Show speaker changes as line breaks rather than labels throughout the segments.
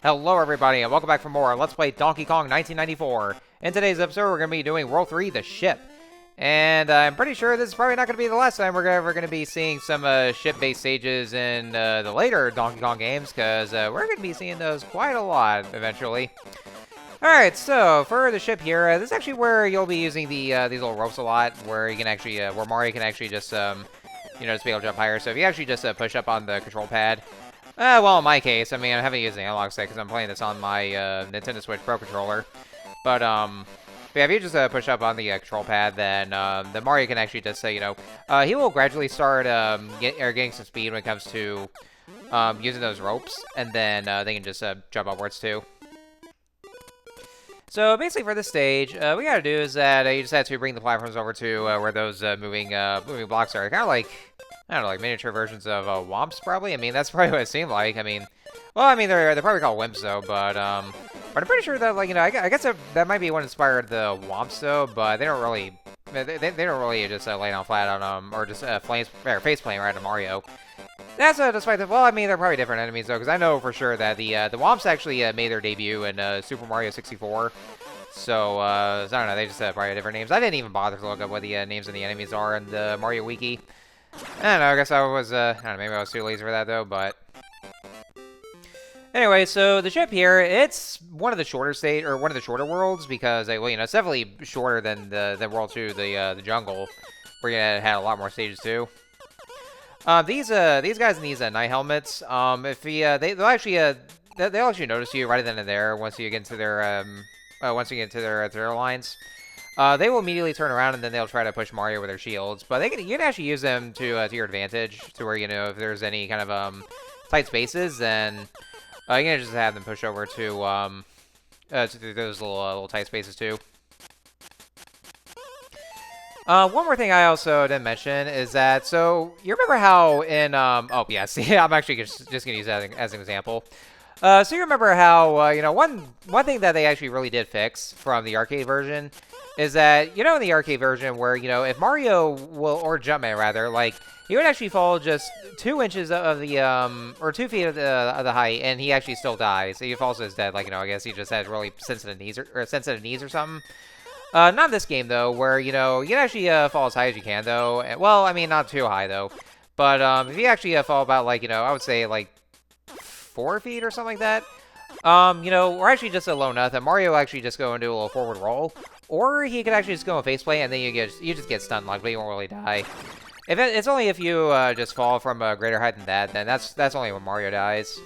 Hello everybody and welcome back for more Let's Play Donkey Kong 1994. In today's episode we're going to be doing World 3, The Ship. And I'm pretty sure this is probably not going to be the last time we're ever going to be seeing some ship-based stages in the later Donkey Kong games, because we're going to be seeing those quite a lot eventually. Alright, so for the ship here, this is actually where you'll be using these little ropes a lot, where you can actually, where Mario can actually just, just be able to jump higher. So if you actually just push up on the control pad, well, in my case, I mean, I haven't used the analog stick because I'm playing this on my Nintendo Switch Pro Controller. But yeah, if you just push up on the control pad, then the Mario can actually just say, he will gradually start getting some speed when it comes to using those ropes, and then they can just jump upwards too. So basically, for this stage, what you gotta do is that you just have to bring the platforms over to where those moving blocks are. Kind of like, I don't know, like miniature versions of Womps, probably. I mean, that's probably what it seemed like. I mean, well, I mean, they're probably called Wimps though, but I'm pretty sure that, like, I guess that might be what inspired the Womps though, but they don't really just lay down flat on them or just face plant right on Mario. That's despite the, well, I mean, they're probably different enemies though, because I know for sure that the Womps actually made their debut in Super Mario 64. So I don't know, they just probably have different names. I didn't even bother to look up what the names of the enemies are in the Mario Wiki. I don't know, I guess I was, I don't know, maybe I was too lazy for that though, but... Anyway, so the ship here, it's one of the shorter worlds, because, well, it's definitely shorter than the World 2, the jungle, where you had a lot more stages too. These guys in these night helmets, they'll actually notice you right then and there once you get into their their lines. They will immediately turn around and then they'll try to push Mario with their shields, but you can actually use them to your advantage, to where if there's any kind of tight spaces, then you can just have them push over to those little tight spaces too. One more thing I also didn't mention is that, so you remember how in oh yeah, see, I'm actually just gonna use that as an example. So you remember how one thing that they actually really did fix from the arcade version is that, in the arcade version where, if Mario or Jumpman rather, like, he would actually fall just 2 inches of the, or 2 feet of the height, and he actually still dies. So he falls to his dead, like, I guess he just has really sensitive knees or something. Not in this game, though, where, you can actually fall as high as you can, though. Well, I mean, not too high, though. But, if you actually fall about, like, I would say, like, 4 feet or something like that, or actually just a low enough that Mario actually just go into a little forward roll. Or he could actually just go in faceplate, and then you just get stun locked, but you won't really die. It's only if you just fall from a greater height than that, then that's only when Mario dies.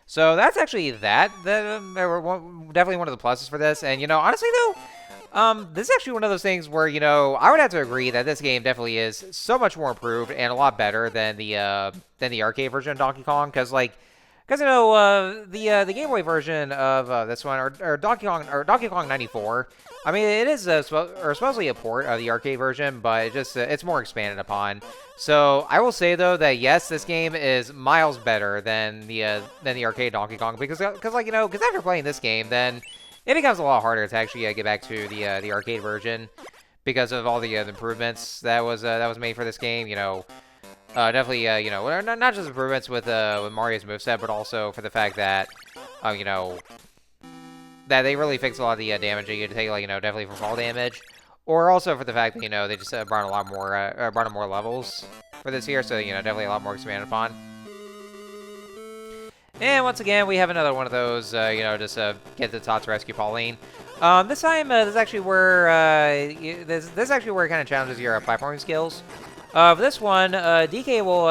So that's actually definitely one of the pluses for this. And honestly though, this is actually one of those things where I would have to agree that this game definitely is so much more improved and a lot better than the arcade version of Donkey Kong, because the Game Boy version of this one, or Donkey Kong 94, I mean, it is supposedly a port of the arcade version, but it's more expanded upon. So I will say though that yes, this game is miles better than the arcade Donkey Kong, because after playing this game, then it becomes a lot harder to actually get back to the arcade version, because of all the improvements that was made for this game. Definitely, not just improvements with Mario's moveset, but also for the fact that, that they really fixed a lot of the damage that you had to take, definitely from fall damage, or also for the fact that, they just brought in more levels for this here, so, definitely a lot more expanded upon. And once again, we have another one of those, just get to the top to rescue Pauline. This time, this is actually where it kind of challenges your platforming skills. For this one, DK will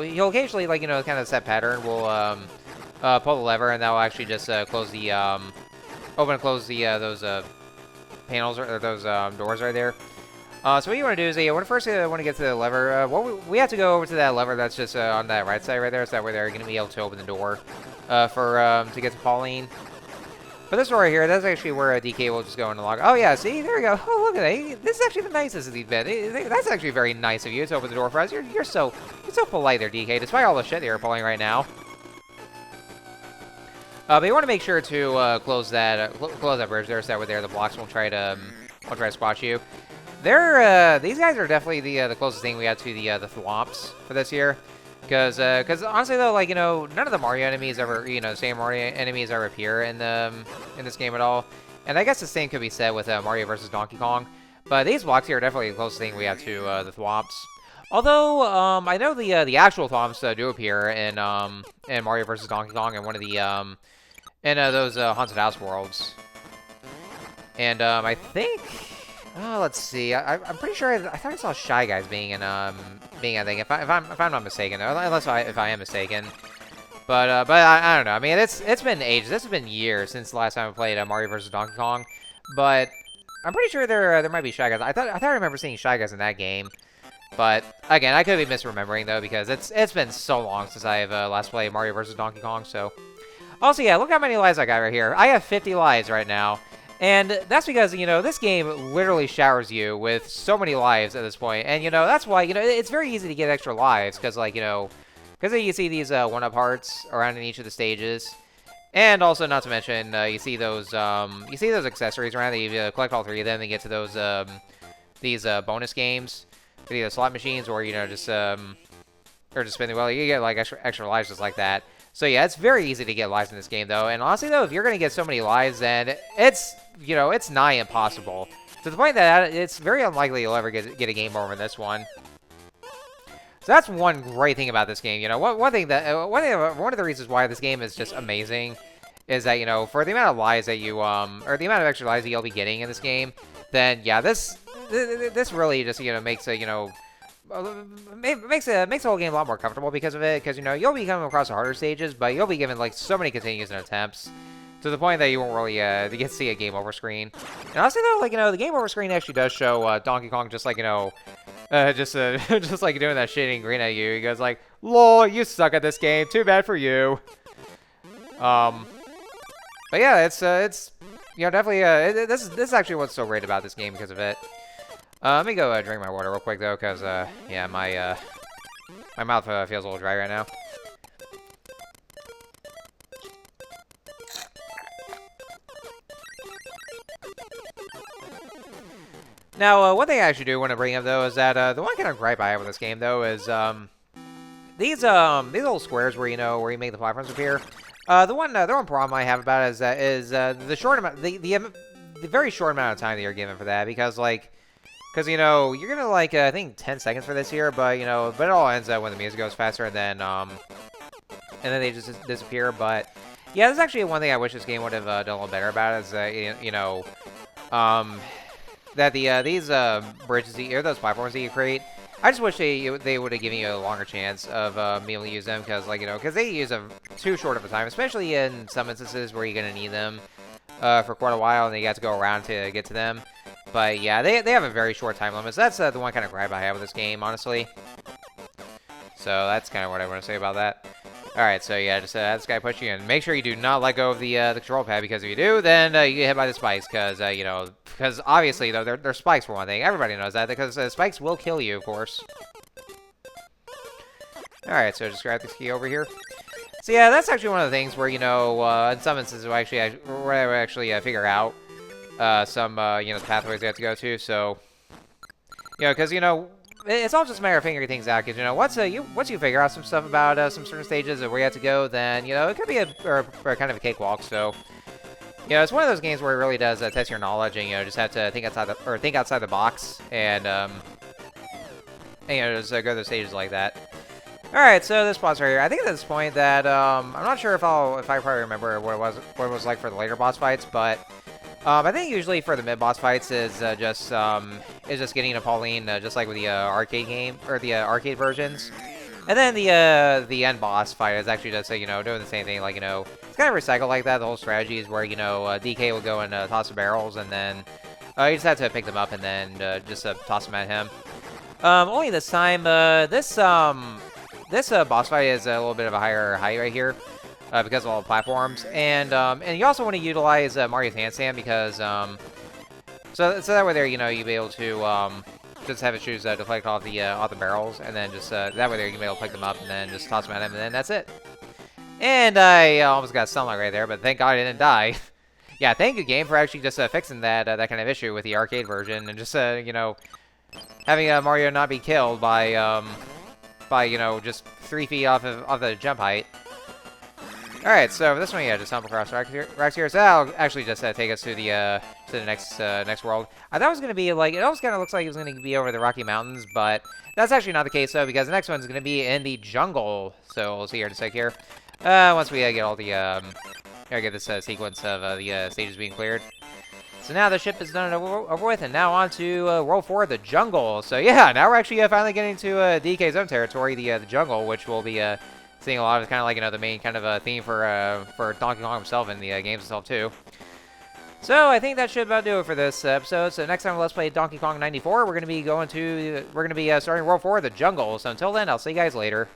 he'll occasionally, kind of set pattern, will pull the lever, and that will actually just close the, open and close the, those panels, or those doors right there. So what you want to do is, first want to get to the lever, we have to go over to that lever that's just on that right side right there, so that way they're going to be able to open the door to get to Pauline. But this door right here, that's actually where DK will just go and unlock. Oh yeah, see, there we go. Oh, look at that. This is actually the nicest of these beds. That's actually very nice of you to open the door for us. You're so polite there, DK, despite all the shit that you're pulling right now. But you want to make sure to close that bridge there, so that way the blocks won't try to squash you. These guys are definitely the closest thing we have to the thwomps for this here. Because honestly though, like, you know, none of the Mario enemies ever, you know, same Mario enemies ever appear in this game at all. And I guess the same could be said with Mario vs. Donkey Kong. But these blocks here are definitely the closest thing we have to the Thwomps. Although I know the actual Thwomps do appear in Mario vs. Donkey Kong and one of the in those haunted house worlds. And I think, let's see, I'm pretty sure I thought I saw Shy Guys being in I think if I'm not mistaken, unless if I am mistaken. But I don't know. I mean, it's been ages. This has been years since the last time I played Mario vs. Donkey Kong. But I'm pretty sure there might be Shy Guys. I thought I remember seeing Shy Guys in that game. But again, I could be misremembering though because it's been so long since I've last played Mario vs. Donkey Kong. So also, yeah, look how many lives I got right here. I have 50 lives right now. And that's because, you know, this game literally showers you with so many lives at this point. And, you know, that's why, you know, it's very easy to get extra lives. Because, like, you know, because you see these one-up hearts around in each of the stages. And also, not to mention, you see those accessories around. You collect all three of them and get to those, these bonus games. For either slot machines or, you know, just spin the wheel. You get, like, extra lives just like that. So yeah, it's very easy to get lives in this game though, and honestly though, if you're gonna get so many lives, then it's, you know, it's nigh impossible. To the point that it's very unlikely you'll ever get a game over in this one. So that's one great thing about this game. You know, one of the reasons why this game is just amazing is that, you know, for the amount of lives that you or the amount of extra lives that you'll be getting in this game, then yeah, this really just, you know, makes a, you know, makes the whole game a lot more comfortable because of it. Because, you know, you'll be coming across the harder stages, but you'll be given like so many continues and attempts to the point that you won't really get to see a game over screen. And honestly though, like, you know, the game over screen actually does show Donkey Kong just like, you know, just like doing that shitting grin at you. He goes like, "Lol, you suck at this game. Too bad for you." But yeah, it's you know, definitely this is actually what's so great about this game because of it. Let me go drink my water real quick though, cause yeah, my mouth feels a little dry right now. Now, one thing I actually do want to bring up though is that the one kind of gripe I have with this game though is these little squares where you make the platforms appear. The one problem I have about it is the short amount, the very short amount of time that you're given for that, because you know, you're gonna like I think 10 seconds for this here, but you know, it all ends up when the music goes faster, and then they just disappear. But yeah, that's actually one thing I wish this game would have done a little better about, is you know, that these bridges or those platforms that you create, I just wish they would have given you a longer chance of being able to use them, because like, you know, because they use them too short of a time, especially in some instances where you're gonna need them for quite a while, and then you have to go around to get to them. But yeah, they have a very short time limit. So that's the one kind of gripe I have with this game, honestly. So that's kind of what I want to say about that. Alright, so yeah, just have this guy push you in. Make sure you do not let go of the control pad, because if you do, then you get hit by the spikes, because, you know, because obviously, though, they're spikes for one thing. Everybody knows that, because spikes will kill you, of course. Alright, so just grab this key over here. So yeah, that's actually one of the things where, you know, in some instances, I actually figure out some, you know, pathways you have to go to. So, you know, because, you know, it's all just a matter of figuring things out. Because, you know, once you figure out some stuff about some certain stages of where you have to go, then, you know, it could be a kind of a cakewalk. So, you know, it's one of those games where it really does test your knowledge, and, you know, just have to think outside the box, and you know, just go through stages like that. Alright, so this boss right here, I think at this point that, I'm not sure if I probably remember what it was like for the later boss fights, but I think usually for the mid-boss fights is just getting to Pauline, just like with the arcade game, or the arcade versions. And then the end boss fight is actually just, you know, doing the same thing, like, you know, it's kind of recycled like that. The whole strategy is where, you know, DK will go and toss the barrels, and then you just have to pick them up and then just toss them at him. Only this time, this boss fight is a little bit of a higher height right here, because of all the platforms, and you also want to utilize Mario's handstand, because so that way there, you know, you'll be able to just have it choose deflect off the barrels, and then just that way there you can be able to pick them up and then just toss them at him, and then that's it. And I almost got stunlock right there, but thank God I didn't die. Yeah, thank you, game, for actually just fixing that kind of issue with the arcade version, and just you know, having Mario not be killed by by, you know, just 3 feet off of the jump height. Alright, so for this one, yeah, just hop across rocks here. So that'll actually just take us to the next world. I thought it was going to be, like, it almost kind of looks like it was going to be over the Rocky Mountains, but that's actually not the case, though, because the next one's going to be in the jungle. So we'll see here in a sec here. Once we get all the, get this sequence of the stages being cleared. So now the ship is done and over with, and now on to World 4, the jungle. So yeah, now we're actually finally getting to DK's own territory, the jungle, which will be seeing a lot of kind of like, you know, the main kind of theme for Donkey Kong himself and the games itself too. So I think that should about do it for this episode. So next time Let's Play Donkey Kong 94, we're gonna be starting World 4, the jungle. So until then, I'll see you guys later.